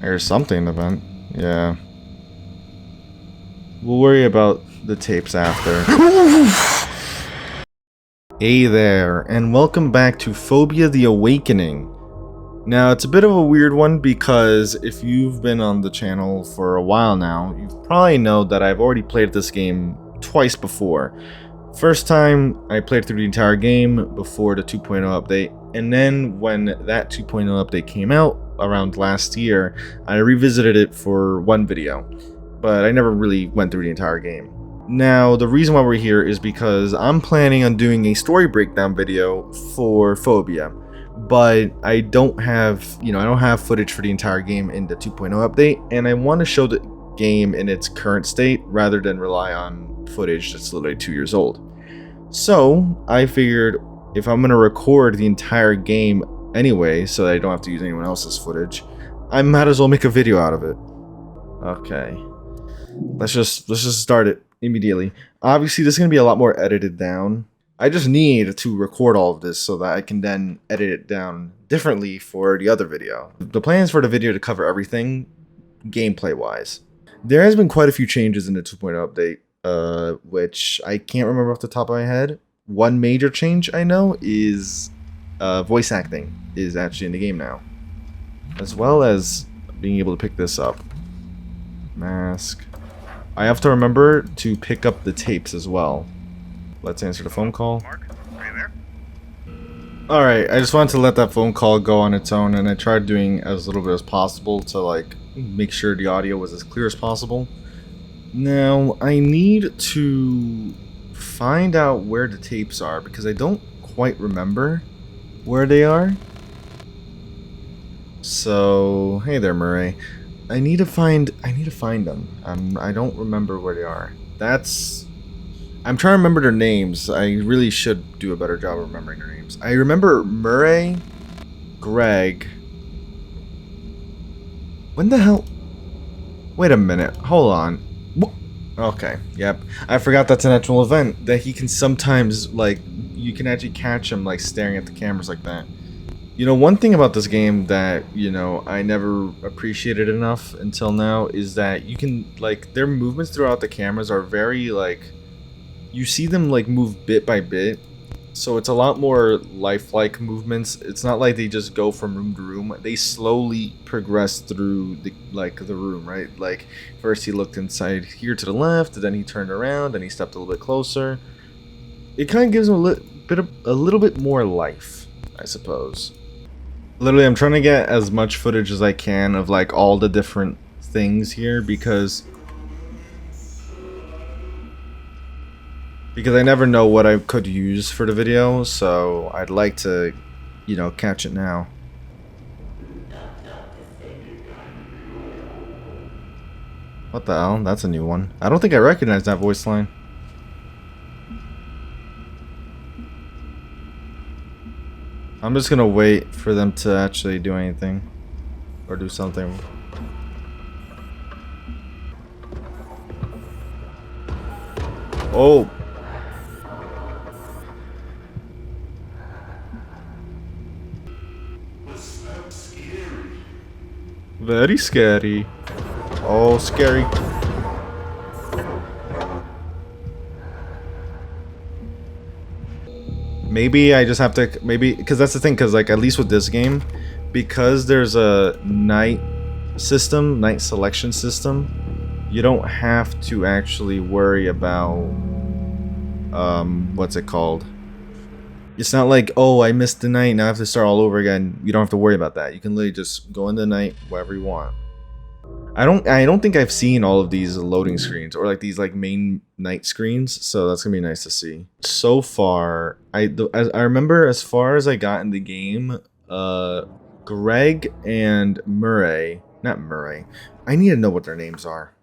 There's something in the vent. Yeah. We'll worry about the tapes after. Hey there, and welcome back to Phobia the Awakening. Now, it's a bit of a weird one because if you've been on the channel for a while now, you probably know that I've already played this game twice before. First time, I played through the entire game before the 2.0 update, and then when that 2.0 update came out around last year, I revisited it for one video, but I never really went through the entire game. Now, the reason why we're here is because I'm planning on doing a story breakdown video for Phobia, but I don't have, I don't have footage for the entire game in the 2.0 update, and I want to show the game in its current state rather than rely on footage that's literally 2 years old. So, I figured if I'm going to record the entire game anyway, so that I don't have to use anyone else's footage, I might as well make a video out of it. Okay. Let's just start it immediately. Obviously, this is going to be a lot more edited down. I just need to record all of this so that I can then edit it down differently for the other video. The plan is for the video to cover everything, gameplay-wise. There has been quite a few changes in the 2.0 update, which I can't remember off the top of my head. One major change I know is voice acting is actually in the game now, as well as being able to pick this up. Mask. I have to remember to pick up the tapes as well. Let's answer the phone call. Mark, are you there? Alright, I just wanted to let that phone call go on its own, and I tried doing as little bit as possible to like make sure the audio was as clear as possible. Now, I need to find out where the tapes are because I don't quite remember where they are. So, hey there, Murray. I need to find them. I don't remember where they are. I'm trying to remember their names. I really should do a better job of remembering their names. I remember Murray, Greg. When the hell? Wait a minute. Hold on. Okay, yep. I forgot that's an actual event. That he can sometimes, like, you can actually catch him, like, staring at the cameras like that. You know, one thing about this game that, I never appreciated enough until now is that you can, like, their movements throughout the cameras are very, like, you see them, like, move bit by bit. So it's a lot more lifelike movements. It's not like they just go from room to room. They slowly progress through the room, right? Like, first he looked inside here to the left, then he turned around, then he stepped a little bit closer. It kind of gives him a little bit more life, I suppose. Literally, I'm trying to get as much footage as I can of, like, all the different things here because I never know what I could use for the video, so I'd like to, catch it now. What the hell? That's a new one. I don't think I recognize that voice line. I'm just gonna wait for them to actually do anything. Or do something. Oh! Very scary. Oh, scary. Maybe I just have to, because that's the thing, because, like, at least with this game, because there's a night selection system, you don't have to actually worry about, what's it called? It's not like, oh, I missed the night, now I have to start all over again. You don't have to worry about that. You can literally just go in the night wherever you want. I don't think I've seen all of these loading screens or like these like main night screens, so that's gonna be nice to see. So far, I remember as far as I got in the game, Greg and Murray, not Murray. I need to know what their names are.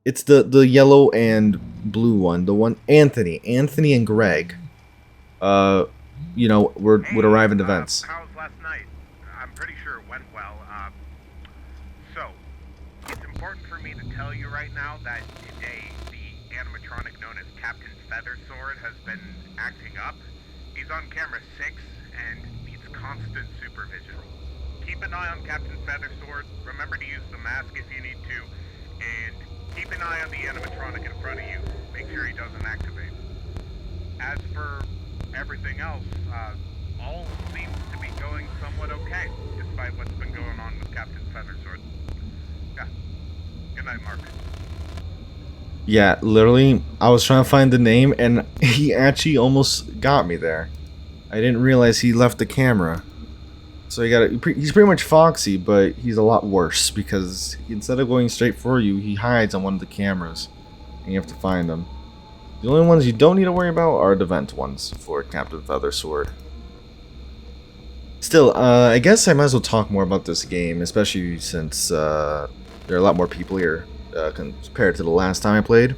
It's the yellow and blue one, the one Anthony and Greg. Would arrive in the vents. How was last night? I'm pretty sure it went well. So, it's important for me to tell you right now that today the animatronic known as Captain Feathersword has been acting up. He's on camera 6 and needs constant supervision. keep an eye on Captain Feathersword. Remember to use the mask if you need to, and keep an eye on the animatronic in front of you. Make sure he doesn't activate. As for everything else, all seems to be going somewhat okay, despite what's been going on with Captain Feathersword. Yeah. Good night, Mark. Yeah, literally, I was trying to find the name, and he actually almost got me there. I didn't realize he left the camera. So he's pretty much Foxy, but he's a lot worse, because instead of going straight for you, he hides on one of the cameras, and you have to find them. The only ones you don't need to worry about are the vent ones for Captain Feathersword. Still, I guess I might as well talk more about this game, especially since there are a lot more people here compared to the last time I played.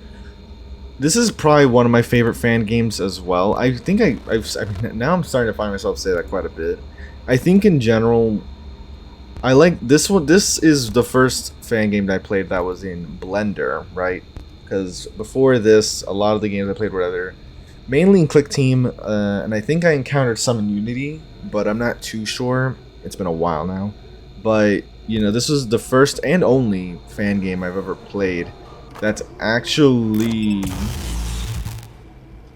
This is probably one of my favorite fan games as well. I think I mean, now I'm starting to find myself say that quite a bit. I think in general, I like this one. This is the first fan game that I played that was in Blender, right? Because before this, a lot of the games I played were either mainly in ClickTeam, and I think I encountered some in Unity, but I'm not too sure. It's been a while now. But, you know, this was the first and only fan game I've ever played that's actually...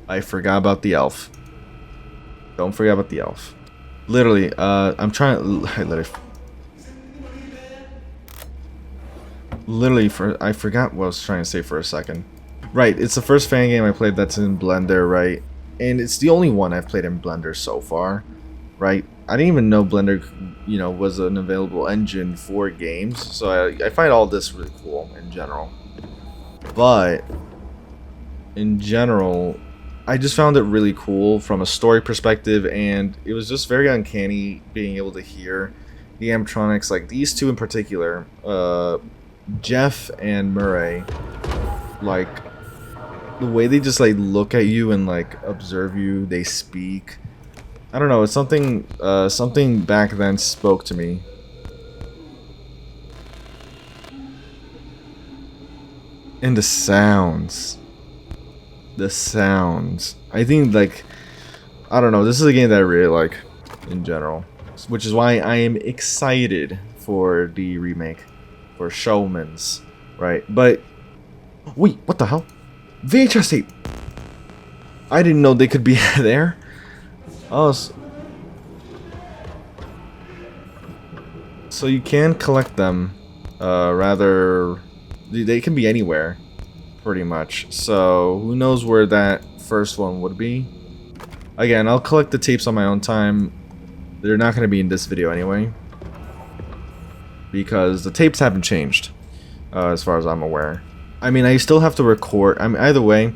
I forgot about the elf. Don't forget about the elf. Literally, I'm trying... I forgot what I was trying to say for a second. Right, it's the first fan game I played that's in Blender, right? And it's the only one I've played in Blender so far, right? I didn't even know Blender, you know, was an available engine for games, so I find all this really cool in general. But, in general, I just found it really cool from a story perspective, and it was just very uncanny being able to hear the animatronics, like these two in particular, Jeff and Murray, like the way they just like look at you and like observe you, they speak. I don't know, it's something something back then spoke to me. And the sounds. The sounds. I think, like, I don't know, this is a game that I really like in general, which is why I am excited for the remake for Showman's, right? But wait, what the hell? VHS tape. I didn't know they could be there. Oh, so you can collect them. Rather, they can be anywhere, pretty much. So who knows where that first one would be? Again, I'll collect the tapes on my own time. They're not going to be in this video anyway, because the tapes haven't changed, as far as I'm aware. I mean, I still have to record. I mean, either way,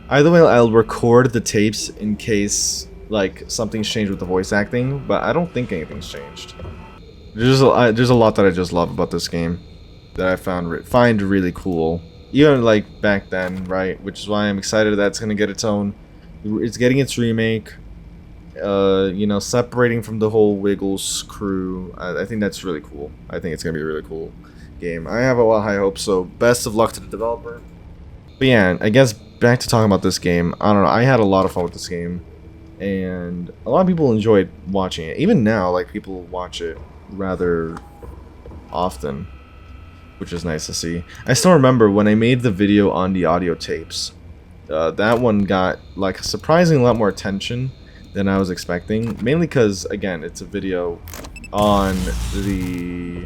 I'll record the tapes in case like something's changed with the voice acting. But I don't think anything's changed. There's a lot that I just love about this game that I find really cool, even like back then, right? Which is why I'm excited that it's gonna get its own. It's getting its remake. You know, separating from the whole Wiggles crew. I think that's really cool. I think it's gonna be a really cool game. I have a lot of high hopes, so best of luck to the developer. But yeah, I guess back to talking about this game. I don't know, I had a lot of fun with this game, and a lot of people enjoyed watching it. Even now, like, people watch it rather often, which is nice to see. I still remember when I made the video on the audio tapes. That one got like a surprisingly lot more attention than I was expecting, mainly because, again, it's a video on the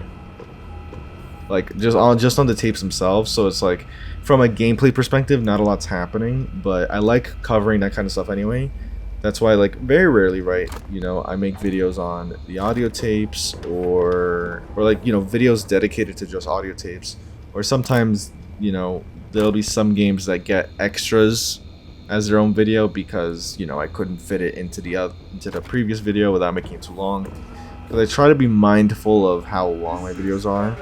just on the tapes themselves, so it's like from a gameplay perspective not a lot's happening, but I like covering that kind of stuff anyway. That's why, like, very rarely, right, you know, I make videos on the audio tapes, or like, you know, videos dedicated to just audio tapes, or sometimes, you know, there'll be some games that get extras as their own video because, you know, I couldn't fit it into the previous video without making it too long. Because I try to be mindful of how long my videos are.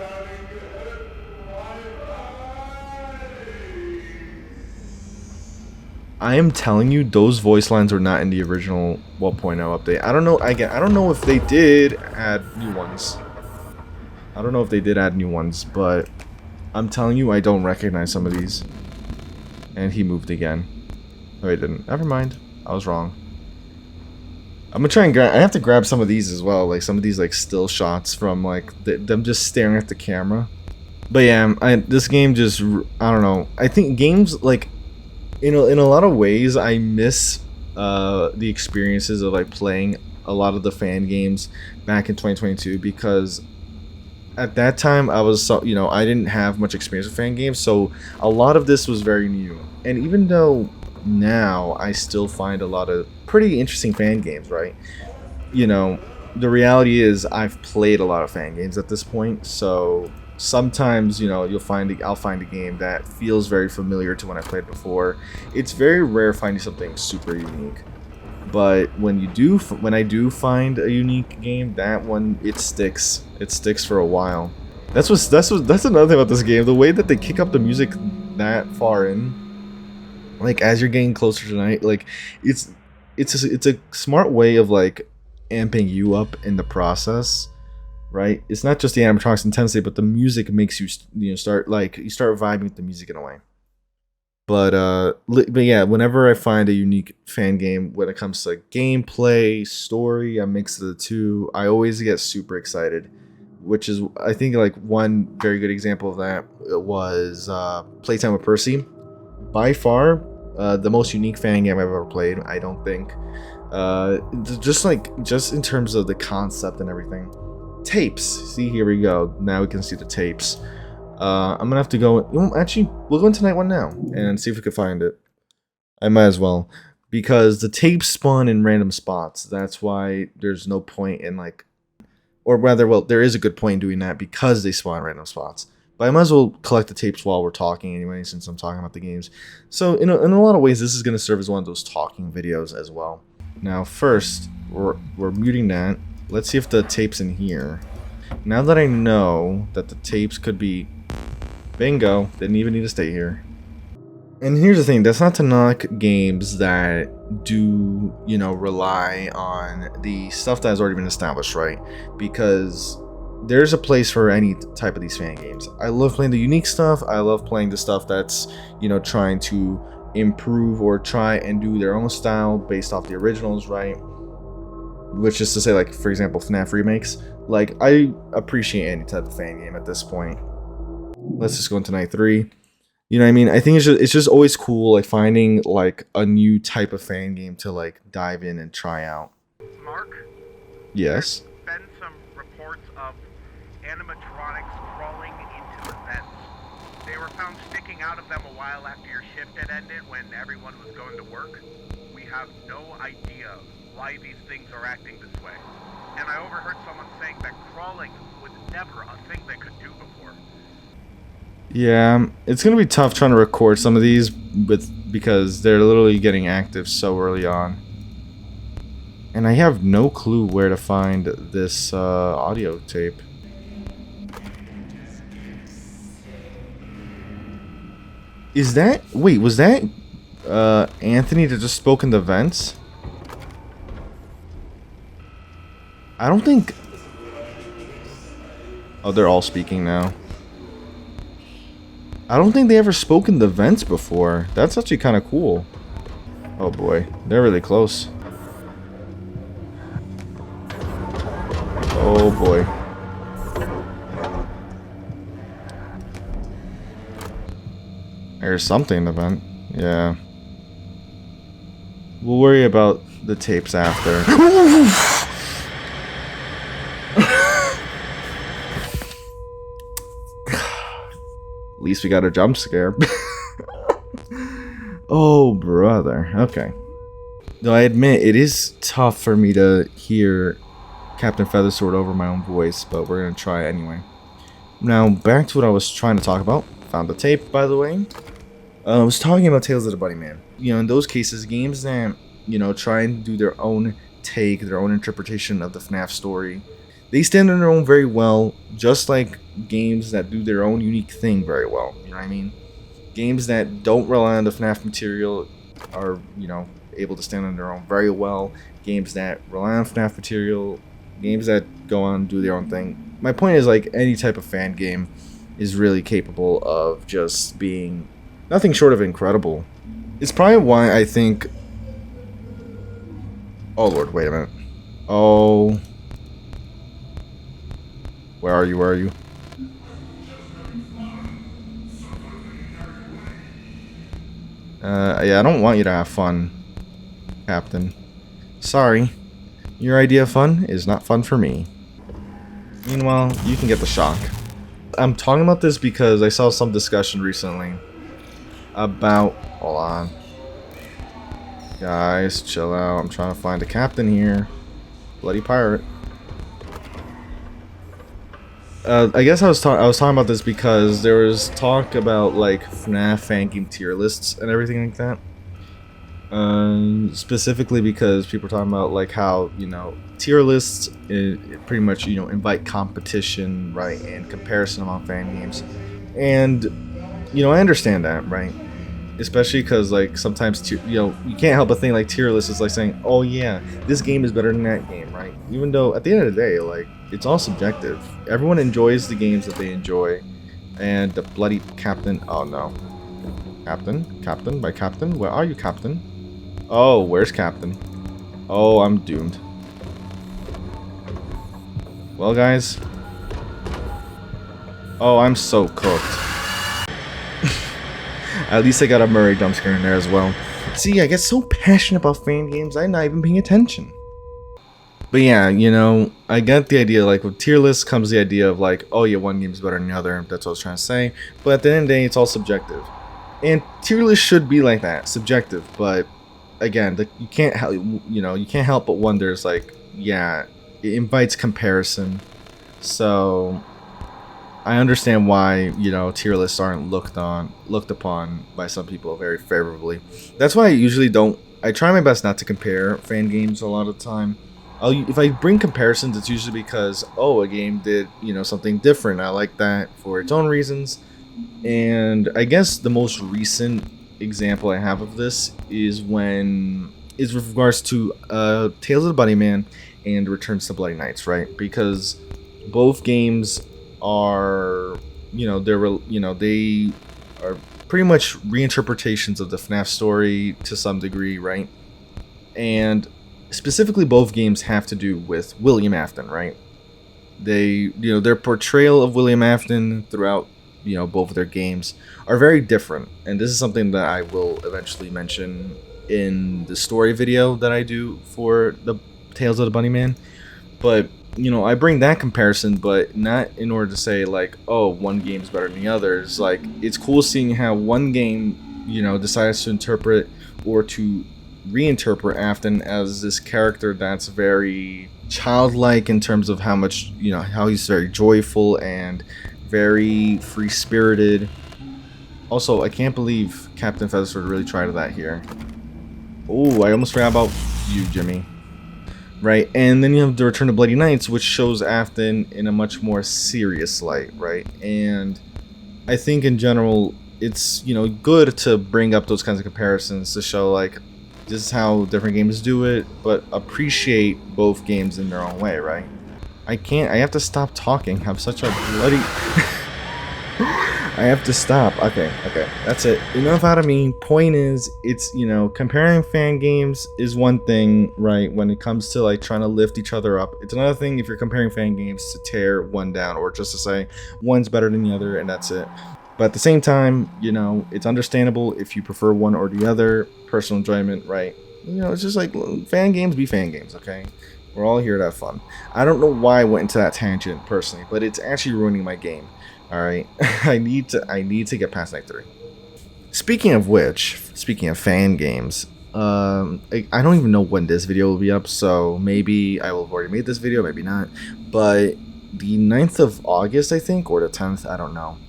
I am telling you, those voice lines were not in the original 1.0 update. I don't know. I don't know if they did add new ones. But I'm telling you, I don't recognize some of these. And he moved again. No, he didn't. Never mind. I was wrong. I'm gonna try and grab. I have to grab some of these as well, like some of these like still shots from like them just staring at the camera. But yeah, this game just I don't know. I think games like in a lot of ways I miss the experiences of like playing a lot of the fan games back in 2022 because at that time I was so I didn't have much experience with fan games, so a lot of this was very new. And even though now I still find a lot of pretty interesting fan games, right? You know, the reality is I've played a lot of fan games at this point, so sometimes I'll find a game that feels very familiar to when I played before. It's very rare finding something super unique, but when I do find a unique game, that one it sticks for a while. That's another thing about this game, the way that they kick up the music that far in, like as you're getting closer to night, like it's a smart way of like amping you up in the process, right? It's not just the animatronics intensity, but the music makes you start vibing with the music in a way. But yeah, whenever I find a unique fan game when it comes to like gameplay, story, a mix of the two, I always get super excited. Which is, I think, like one very good example of that was Playtime with Percy. By far, the most unique fan game I've ever played. I don't think. Just in terms of the concept and everything. Tapes. See, here we go. Now we can see the tapes. I'm gonna have to go. Actually, we'll go into night one now and see if we can find it. I might as well, because the tapes spawn in random spots. That's why there's no point in like, or rather, well, there is a good point in doing that because they spawn in random spots. But I might as well collect the tapes while we're talking anyway, since I'm talking about the games. So in a lot of ways, this is gonna serve as one of those talking videos as well. Now, first, we're muting that. Let's see if the tape's in here. Now that I know that the tapes could be... Bingo. Didn't even need to stay here. And here's the thing. That's not to knock games that do, rely on the stuff that has already been established, right? Because there's a place for any type of these fan games. I love playing the unique stuff. I love playing the stuff that's, trying to improve or try and do their own style based off the originals, right? Which is to say, like, for example, FNAF remakes. Like, I appreciate any type of fan game at this point. Let's just go into night 3. You know what I mean? I think it's just always cool, like, finding, like, a new type of fan game to, like, dive in and try out. Mark? Yes? There's been some reports of animatronics crawling into the vents. They were found sticking out of them a while after your shift had ended when everyone was going to work. We have no idea why these things are acting this way. And I overheard someone saying that crawling was never a thing they could do before. Yeah, it's gonna be tough trying to record some of these because they're literally getting active so early on. And I have no clue where to find this audio tape. Is that... Wait, was that Anthony that just spoke in the vents? I don't think... Oh, they're all speaking now. I don't think they ever spoke in the vents before. That's actually kind of cool. Oh boy, they're really close. Oh boy. There's something in the vent. Yeah. We'll worry about the tapes after. At least we got a jump scare. Oh, brother. Okay. Though I admit, it is tough for me to hear Captain Feathersword over my own voice, but we're going to try anyway. Now, back to what I was trying to talk about. Found the tape, by the way. I was talking about Tales of the Bunny Man. In those cases, games that, try and do their own take, their own interpretation of the FNAF story, they stand on their own very well, just like games that do their own unique thing very well. You know what I mean? Games that don't rely on the FNAF material are, able to stand on their own very well. Games that rely on FNAF material, games that go on and do their own thing. My point is, like, any type of fan game is really capable of just being nothing short of incredible. It's probably why I think... Oh lord, wait a minute. Oh. Where are you? Where are you? Yeah, I don't want you to have fun, Captain. Sorry. Your idea of fun is not fun for me. Meanwhile, you can get the shock. I'm talking about this because I saw some discussion recently about... Hold on. Guys, chill out. I'm trying to find a captain here. Bloody pirate. I guess I was talking about this because there was talk about like FNAF fan game tier lists and everything like that. Specifically because people are talking about like how, you know, tier lists pretty much, you know, invite competition, right, and comparison among fan games. And you know, I understand that, right? Especially because like sometimes you know, you can't help but think like tier list is like saying, oh yeah, this game is better than that game, right? Even though at the end of the day, like, it's all subjective. Everyone enjoys the games that they enjoy. And the bloody captain, oh no. Captain, my captain, where are you, captain? Oh, where's captain? Oh, I'm doomed. Well, guys. Oh, I'm so cooked. At least I got a Murray jump scare in there as well. See, I get so passionate about fan games, I'm not even paying attention. But yeah, you know, I get the idea, like, with tier lists comes the idea of like, oh yeah, one game's better than the other, that's what I was trying to say. But at the end of the day, it's all subjective. And tier lists should be like that, subjective, but again, you can't help, you know, you can't help but wonder, it's like, yeah, it invites comparison. So I understand why, you know, tier lists aren't looked upon by some people very favorably. That's why I usually don't. I try my best not to compare fan games a lot of the time. If I bring comparisons, it's usually because, oh, a game did, you know, something different. I like that for its own reasons. And I guess the most recent example I have of this is with regards to Tales of the Bunnyman and Returns to Bloody Nights, right? Because both games are, you know, they are pretty much reinterpretations of the FNAF story to some degree, right? And specifically, both games have to do with William Afton, right? They, you know, their portrayal of William Afton throughout, you know, both of their games are very different, and this is something that I will eventually mention in the story video that I do for the Tales of the Bunnyman. But you know, I bring that comparison, but not in order to say like, oh, one game's better than the others. Like, it's cool seeing how one game, you know, decides to interpret or to reinterpret Afton as this character that's very childlike in terms of how much, you know, how he's very joyful and very free-spirited. Also, I can't believe Captain Feathersword really tried that here. Oh, I almost forgot about you, Jimmy. Right, and then you have the Return to Bloody Nights, which shows Afton in a much more serious light, right? And I think in general, it's, you know, good to bring up those kinds of comparisons to show like, this is how different games do it, but appreciate both games in their own way, right? I have to stop talking. I'm such a bloody... I have to stop. Okay, that's it. Enough out of me. Point is, it's, you know, comparing fan games is one thing, right? When it comes to like trying to lift each other up. It's another thing if you're comparing fan games to tear one down or just to say one's better than the other and that's it. But at the same time, you know, it's understandable if you prefer one or the other. Personal enjoyment, right? You know, it's just like fan games be fan games, okay? We're all here to have fun. I don't know why I went into that tangent personally, but it's actually ruining my game. All right, I need to get past Night 3. Speaking of which, speaking of fan games, I don't even know when this video will be up, so maybe I will have already made this video, maybe not. But the 9th of August, I think, or the 10th, I don't know.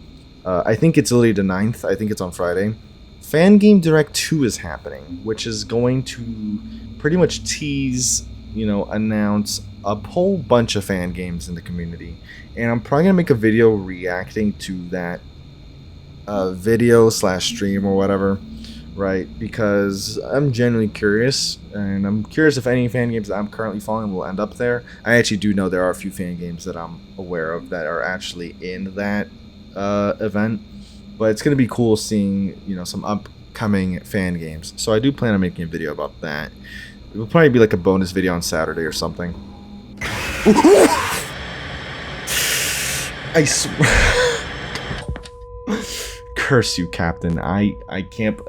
I think it's literally the 9th. I think it's on Friday. Fan Game Direct 2 is happening, which is going to pretty much tease, you know, announce a whole bunch of fan games in the community. And I'm probably going to make a video reacting to that video / stream or whatever, right? Because I'm genuinely curious, and I'm curious if any fan games that I'm currently following will end up there. I actually do know there are a few fan games that I'm aware of that are actually in that event. But it's going to be cool seeing, you know, some upcoming fan games. So I do plan on making a video about that. It will probably be like a bonus video on Saturday or something. I swear. Curse you, Captain. I can't.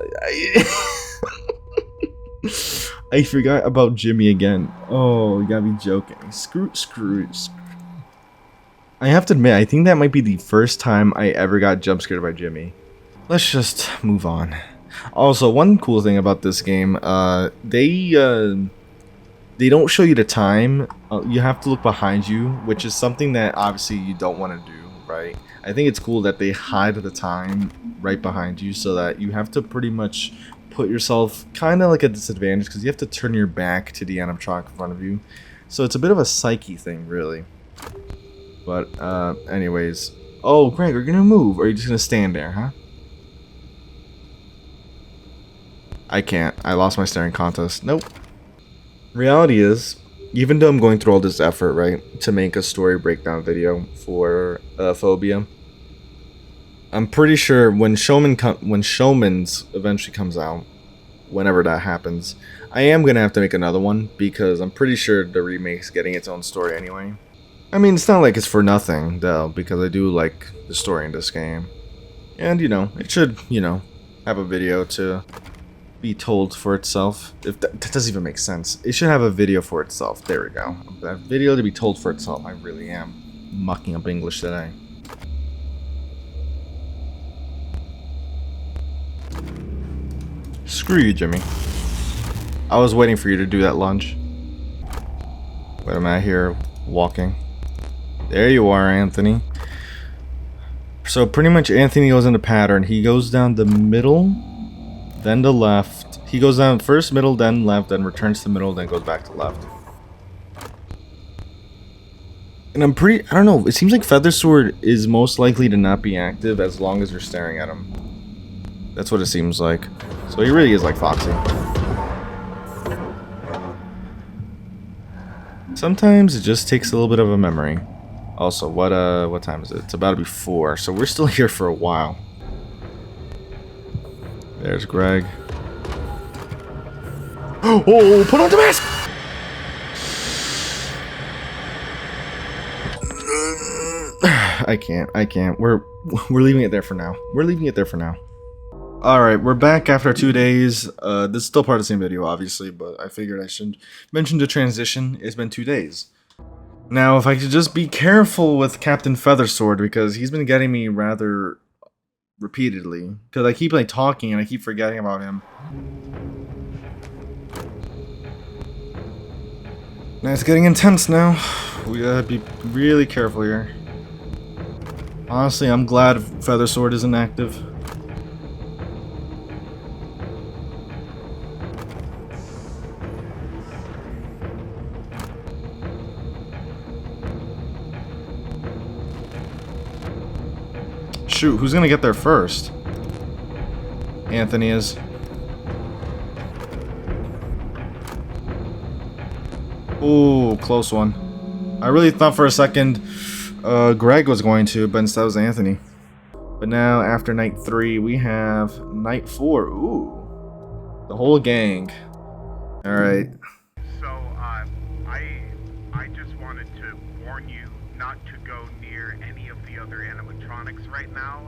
I forgot about Jimmy again. Oh, you gotta be joking. Screw. I have to admit, I think that might be the first time I ever got jump scared by Jimmy. Let's just move on. Also, one cool thing about this game, they don't show you the time. You have to look behind you, which is something that obviously you don't want to do, right? I think it's cool that they hide the time right behind you so that you have to pretty much put yourself kind of like a disadvantage because you have to turn your back to the animatronic in front of you. So it's a bit of a psyche thing, really. But, anyways. Oh, Greg, are you gonna move? Or are you just gonna stand there, huh? I can't. I lost my staring contest. Nope. Reality is, even though I'm going through all this effort, right, to make a story breakdown video for Phobia, I'm pretty sure when Showman's eventually comes out, whenever that happens, I am gonna have to make another one because I'm pretty sure the remake's getting its own story anyway. I mean, it's not like it's for nothing, though, because I do like the story in this game. And, you know, it should, you know, have a video to be told for itself. If that doesn't even make sense. It should have a video for itself. There we go. A video to be told for itself. I really am mucking up English today. Screw you, Jimmy. I was waiting for you to do that lunge. But I'm out here walking. There you are, Anthony. So pretty much Anthony goes into pattern. He goes down the middle, then the left. He goes down first middle, then left, then returns to the middle, then goes back to left. And I don't know, it seems like Feather Sword is most likely to not be active as long as you're staring at him. That's what it seems like. So he really is like Foxy. Sometimes it just takes a little bit of a memory. Also, what time is it? It's about to be 4, so we're still here for a while. There's Greg. Oh, put on the mask! I can't. We're leaving it there for now. Alright, we're back after 2 days. This is still part of the same video, obviously, but I figured I should mention the transition. It's been 2 days. Now, if I could just be careful with Captain Feathersword, because he's been getting me rather repeatedly. Because I keep like talking and I keep forgetting about him. Now it's getting intense now. We gotta be really careful here. Honestly, I'm glad Feathersword isn't active. Shoot, who's gonna get there first? Anthony is. Ooh, close one. I really thought for a second Greg was going to, but instead it was Anthony. But now, after night 3, we have night 4. Ooh. The whole gang. Alright. So, I just wanted to warn you not to go near any of the other animatronics right now.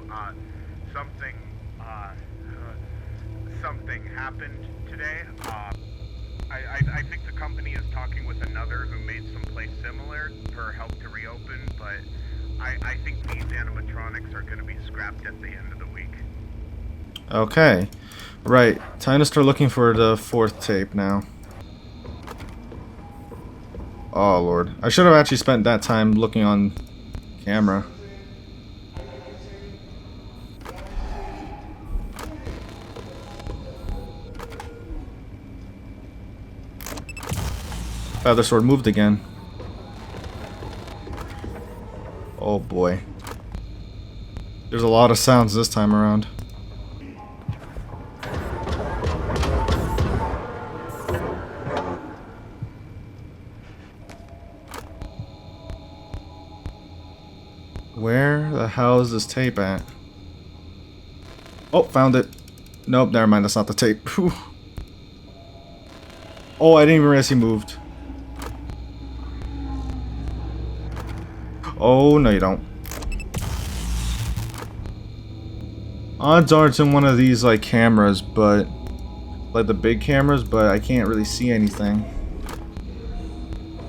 Something happened today. I think the company is talking with another who made some place similar for help to reopen, but I think these animatronics are going to be scrapped at the end of the week. Okay. Right. Time to start looking for the 4th tape now. Oh, Lord. I should have actually spent that time looking on camera. Feathersword moved again. Oh boy. There's a lot of sounds this time around. Where the hell is this tape at? Oh, found it. Nope, never mind, that's not the tape. Oh, I didn't even realize he moved. Oh, no you don't. Odds are it's in one of these, like, cameras, but... like the big cameras, but I can't really see anything.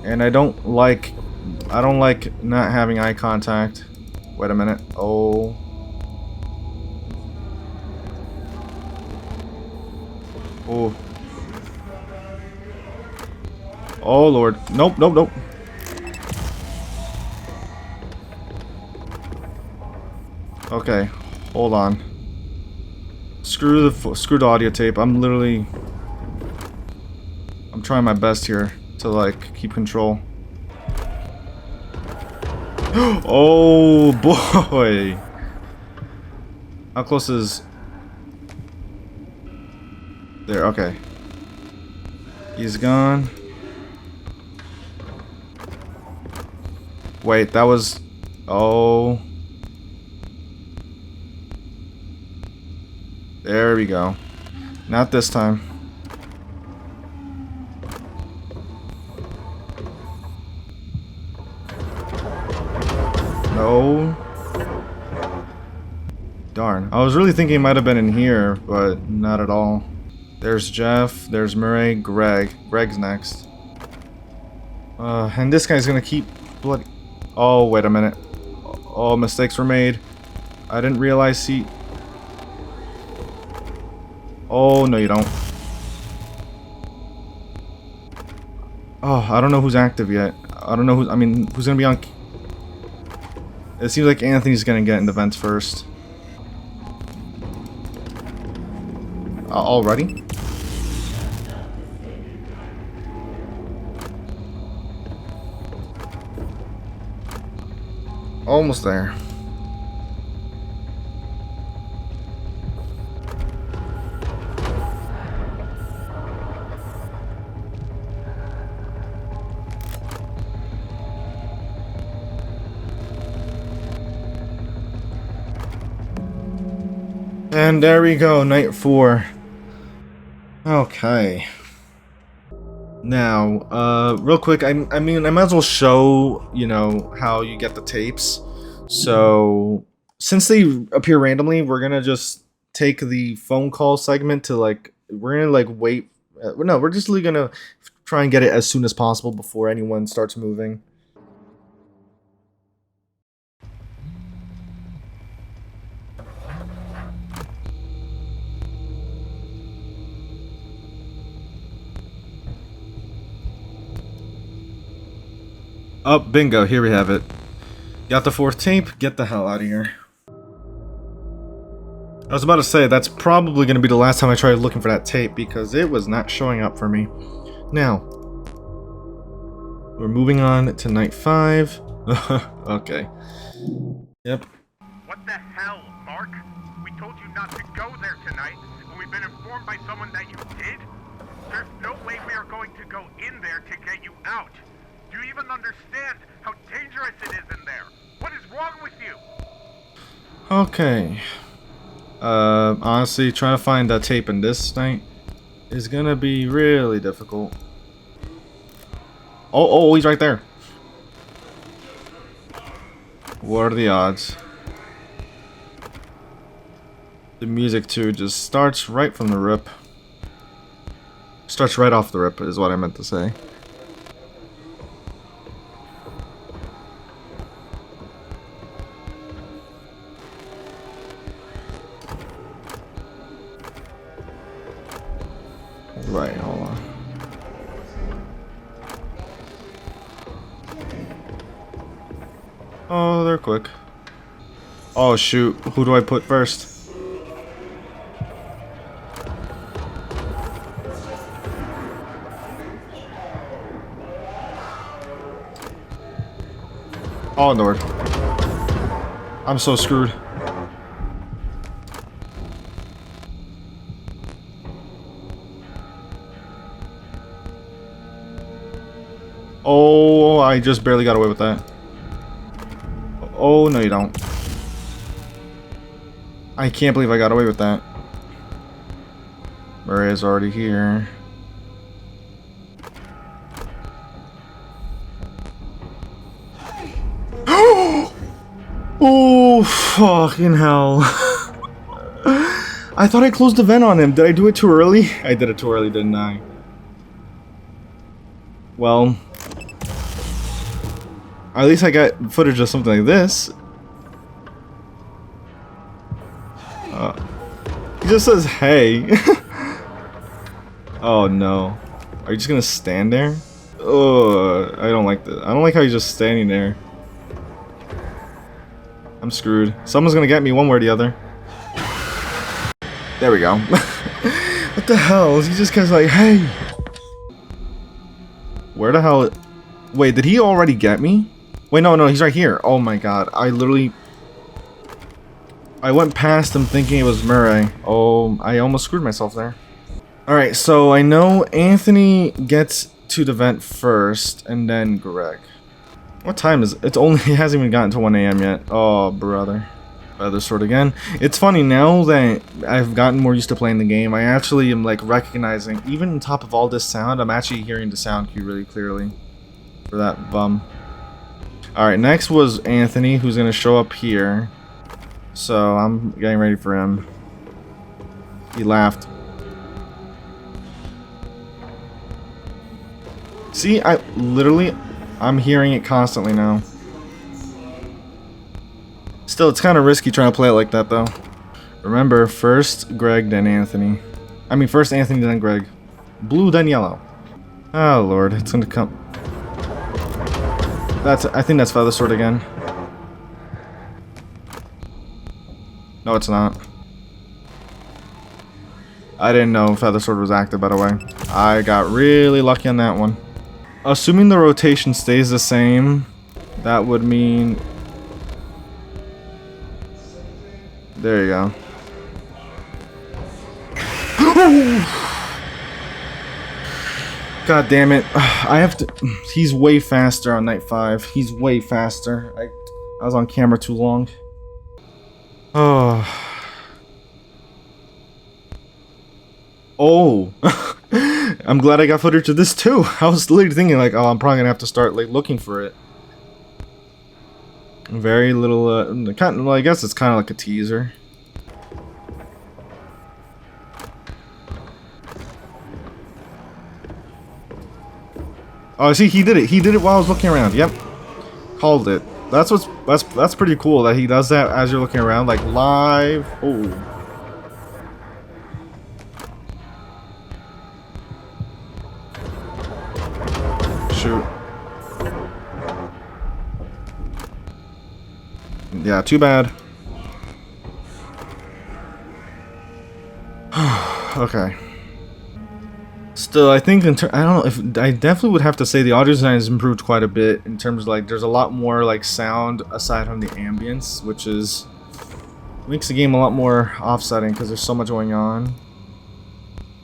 And I don't like not having eye contact. Wait a minute. Oh. Oh. Oh Lord. Nope, nope, nope. Okay. Hold on. Screw the audio tape. I'm trying my best here to like keep control. Oh boy. How close is there? Okay. He's gone. Wait, that was oh. There we go. Not this time. No. Darn. I was really thinking it might have been in here, but not at all. There's Jeff, there's Murray, Greg. Greg's next. And this guy's gonna keep bloody... Oh, wait a minute. Oh, mistakes were made. I didn't realize he... Oh, no you don't. Oh, I don't know who's active yet. I don't know who's... I mean, who's gonna be on... It seems like Anthony's gonna get in the vents first. Already? Almost there. And there we go, night 4. Okay. Now, real quick, I mean, I might as well show, you know, how you get the tapes. So, since they appear randomly, we're gonna just take the phone call segment to, like, we're gonna, like, wait. No, we're just really gonna try and get it as soon as possible before anyone starts moving. Oh, bingo, here we have it. Got the 4th tape, get the hell out of here. I was about to say, that's probably going to be the last time I tried looking for that tape, because it was not showing up for me. Now, we're moving on to night 5. Okay. Yep. What the hell, Mark? We told you not to go there tonight, and we've been informed by someone that you did? There's no way we are going to go in there to get you out. Do you even understand how dangerous it is in there? What is wrong with you? Okay. Honestly, trying to find that tape in this night is gonna be really difficult. Oh, he's right there. What are the odds? The music too just starts right from the rip. Starts right off the rip is what I meant to say. Right, hold on. Oh, they're quick. Oh shoot, who do I put first? Oh Lord. I'm so screwed. Oh, I just barely got away with that. Oh, no you don't. I can't believe I got away with that. Maria's already here. Oh, fucking hell. I thought I closed the vent on him. Did I do it too early? I did it too early, didn't I? Well, at least I got footage of something like this. He just says, hey. Oh no. Are you just gonna stand there? Ugh, I don't like that. I don't like how he's just standing there. I'm screwed. Someone's gonna get me one way or the other. There we go. What the hell? He just gets like, hey. Where the hell? Wait, did he already get me? Wait, no, he's right here. Oh my god. I went past him thinking it was Murray. Oh, I almost screwed myself there. Alright, so I know Anthony gets to the vent first, and then Greg. What time is it? It hasn't even gotten to 1 AM yet. Oh, brother. Feather sword again. It's funny, now that I've gotten more used to playing the game, I actually am like recognizing, even on top of all this sound, I'm actually hearing the sound cue really clearly. For that bum. Alright, next was Anthony, who's gonna show up here. So I'm getting ready for him. He laughed. See, I'm hearing it constantly now. Still, it's kind of risky trying to play it like that, though. Remember, first Greg, then Anthony. I mean, first Anthony, then Greg. Blue, then yellow. Oh, Lord. It's gonna come. I think that's Feather Sword again. No, it's not. I didn't know Feather Sword was active, by the way. I got really lucky on that one. Assuming the rotation stays the same, that would mean... There you go. God damn it. I have to... He's way faster on night 5. He's way faster. I was on camera too long. Oh. Oh. I'm glad I got footage of this too. I was literally thinking like, oh, I'm probably gonna have to start like looking for it. Very little, well, I guess it's kind of like a teaser. Oh, see, he did it. He did it while I was looking around. Yep, called it. That's pretty cool that he does that as you're looking around, like live. Oh. Shoot. Yeah, too bad. Okay. Still, I think I don't know if I definitely would have to say the audio design has improved quite a bit in terms of like there's a lot more like sound aside from the ambience, which makes the game a lot more offsetting because there's so much going on.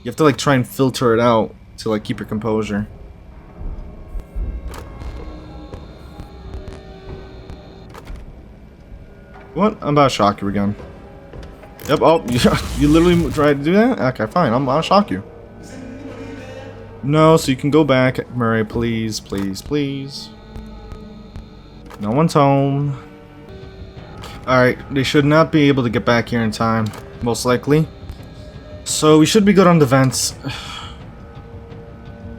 You have to like try and filter it out to like keep your composure. What? I'm about to shock you again. Yep. Oh, you literally tried to do that? Okay, fine. I'll shock you. No, so you can go back, Murray, please, please, please. No one's home. Alright, they should not be able to get back here in time, most likely. So we should be good on the vents.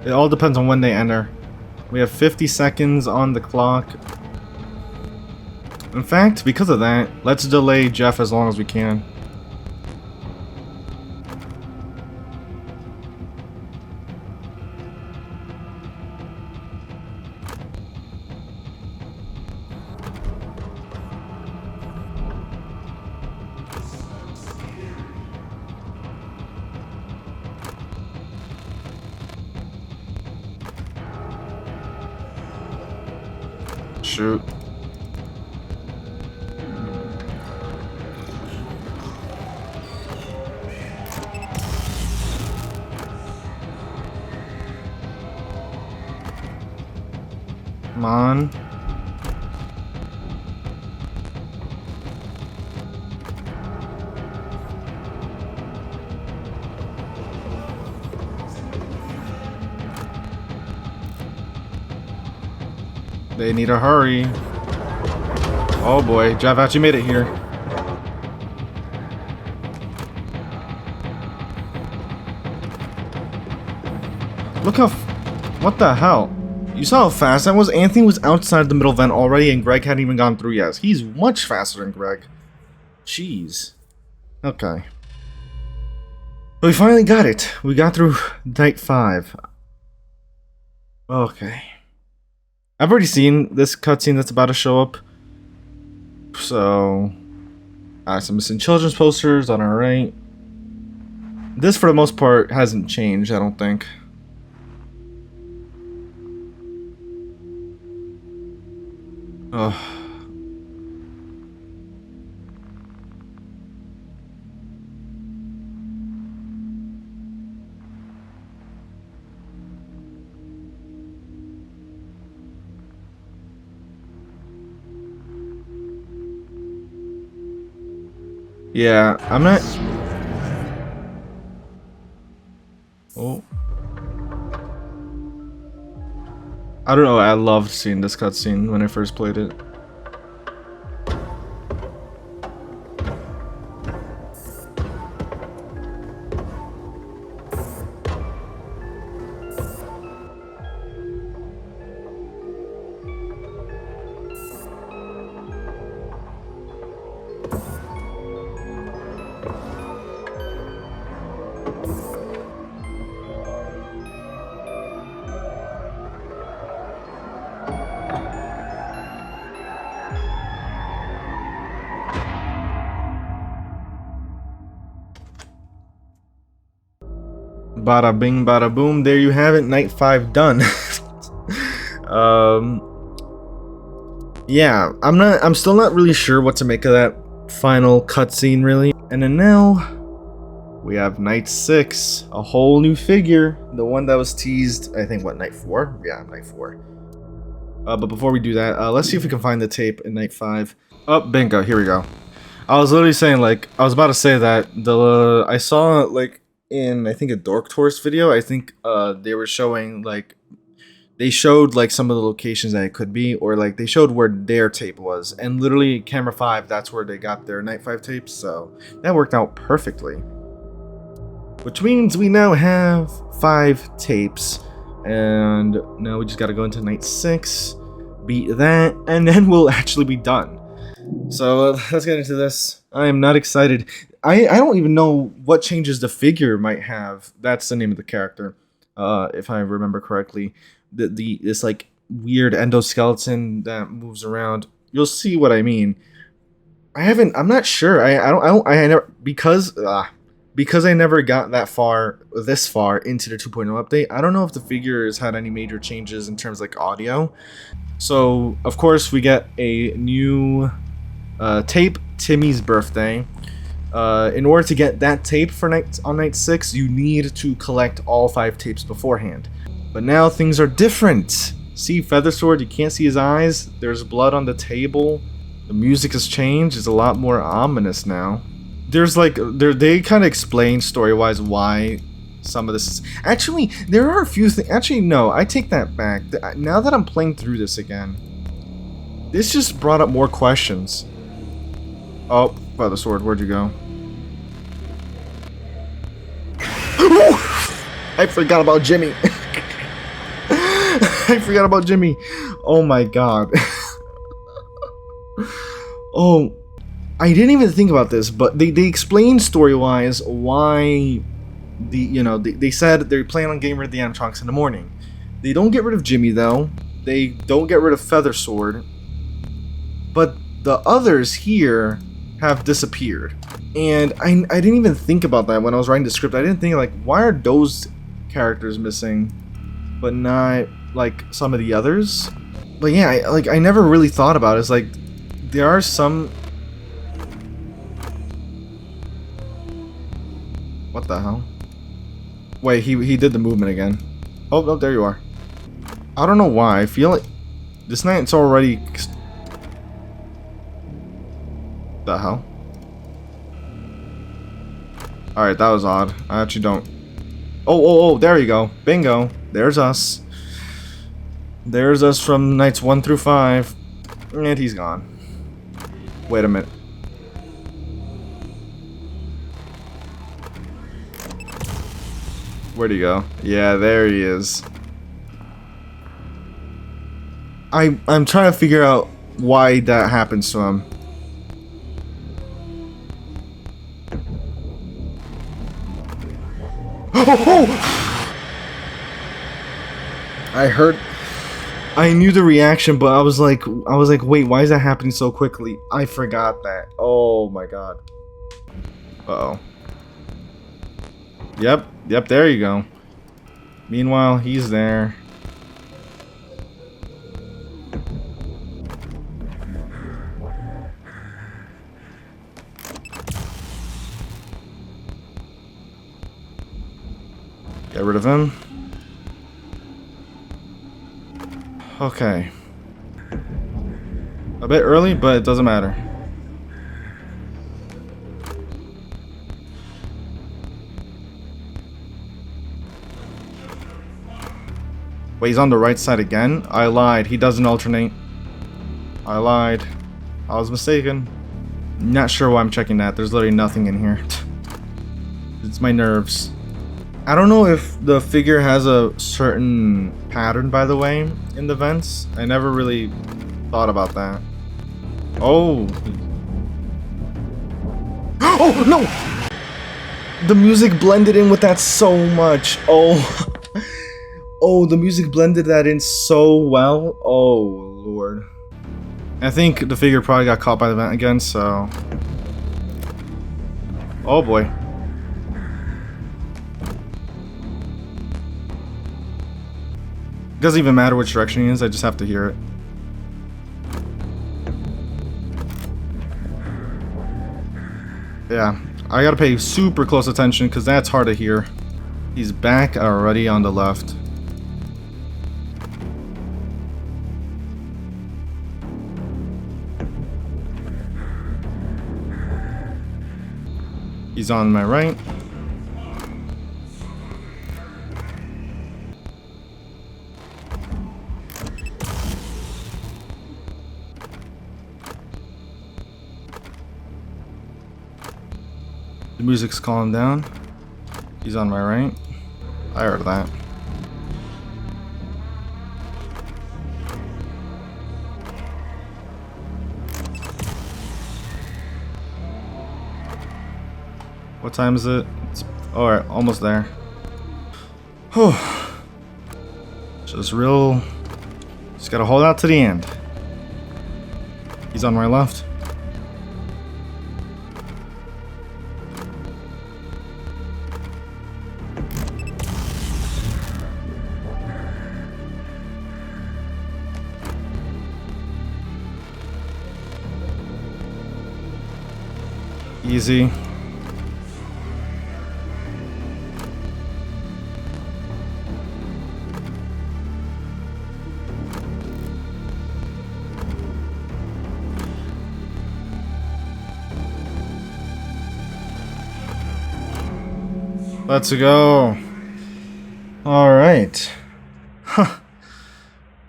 It all depends on when they enter. We have 50 seconds on the clock. In fact, because of that, let's delay Jeff as long as we can. Shoot. Come on. They need to hurry. Oh boy, Jeff actually made it here. Look how... What the hell? You saw how fast that was? Anthony was outside the middle vent already and Greg hadn't even gone through yet. He's much faster than Greg. Jeez. Okay. But we finally got it. We got through night 5. Okay. I've already seen this cutscene that's about to show up. So... some missing children's posters on our right. This, for the most part, hasn't changed, I don't think. Ugh. Yeah, I'm not... Oh. I don't know, I loved seeing this cutscene when I first played it. Bada bing, bada boom. There you have it. Night 5 done. Yeah, I'm still not really sure what to make of that final cutscene, really. And then now we have night 6, a whole new figure, the one that was teased. I think what, night 4? Yeah, night 4. But before we do that, let's see if we can find the tape in night 5. Oh, bingo! Here we go. I was literally saying, like, I was about to say that I saw, like, in I think a Dork Tours video, I think they were showing, like, they showed like some of the locations that it could be, or like they showed where their tape was, and literally camera 5, that's where they got their night 5 tapes, so that worked out perfectly, which means we now have 5 tapes, and now we just got to go into night 6, beat that, and then we'll actually be done. So let's get into this. I am not excited. I don't even know what changes the figure might have. That's the name of the character, if I remember correctly. This like weird endoskeleton that moves around. You'll see what I mean. I'm not sure. I never, because I never got this far into the 2.0 update. I don't know if the figure has had any major changes in terms of like audio. So of course we get a new tape, Timmy's birthday. In order to get that tape for on night 6, you need to collect all 5 tapes beforehand. But now things are different. See Feathersword, you can't see his eyes. There's blood on the table. The music has changed. It's a lot more ominous now. There's like, they kind of explain story-wise why some of this is... Actually, there are a few things... Actually, no, I take that back. Now that I'm playing through this again, this just brought up more questions. Oh, Feathersword, where'd you go? I forgot about Jimmy. I forgot about Jimmy. Oh my god. Oh, I didn't even think about this, but they explained story-wise why they said they plan on getting rid of the animatronics in the morning. They don't get rid of Jimmy though. They don't get rid of Feathersword. But the others here have disappeared. And I didn't even think about that when I was writing the script. I didn't think, like, why are those characters missing but not like some of the others? But yeah, I never really thought about it. It's like there are some... What the hell? Wait, he did the movement again. Oh, no, there you are. I don't know why. I feel like this night it's already... The hell? Alright, that was odd. I actually don't... Oh, there you go. Bingo. There's us. There's us from nights 1 through 5. And he's gone. Wait a minute. Where'd he go? Yeah, there he is. I'm trying to figure out why that happens to him. Oh! I knew the reaction, but I was like, wait, why is that happening so quickly? I forgot that. Oh my god. Uh-oh. Yep, there you go. Meanwhile, he's there. Get rid of him. Okay. A bit early, but it doesn't matter. Wait, he's on the right side again? I lied. He doesn't alternate. I lied. I was mistaken. Not sure why I'm checking that. There's literally nothing in here. It's my nerves. I don't know if the figure has a certain pattern, by the way, in the vents. I never really thought about that. Oh. Oh, no! The music blended in with that so much. Oh. Oh, the music blended that in so well. Oh, Lord. I think the figure probably got caught by the vent again, so... Oh, boy. Doesn't even matter which direction he is, I just have to hear it. Yeah, I gotta pay super close attention because that's hard to hear. He's back already on the left. He's on my right. The music's calming down. He's on my right. I heard that. What time is it? It's alright, almost there. Whew. Just gotta hold out to the end. He's on my left. Easy. Let's go. Alright. Huh.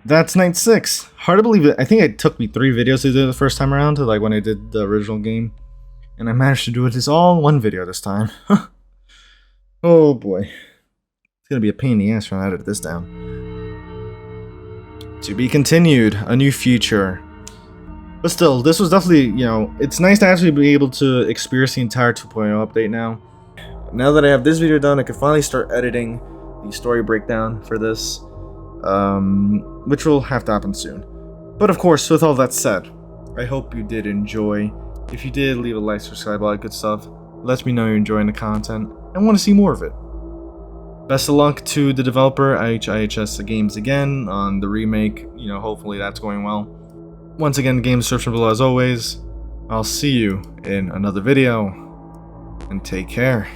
That's night 6. Hard to believe it. I think it took me 3 videos to do it the first time around, like when I did the original game. And I managed to do it all in one video this time. Oh boy. It's gonna be a pain in the ass trying to edit this down. To be continued. A new feature. But still, this was definitely, you know, it's nice to actually be able to experience the entire 2.0 update now. Now that I have this video done, I can finally start editing the story breakdown for this, which will have to happen soon. But of course, with all that said, I hope you did enjoy. If you did, leave a like, subscribe, all that good stuff. Let me know you're enjoying the content and want to see more of it. Best of luck to the developer, IHS Games again, on the remake. You know, hopefully that's going well. Once again, the game description below as always. I'll see you in another video, and take care.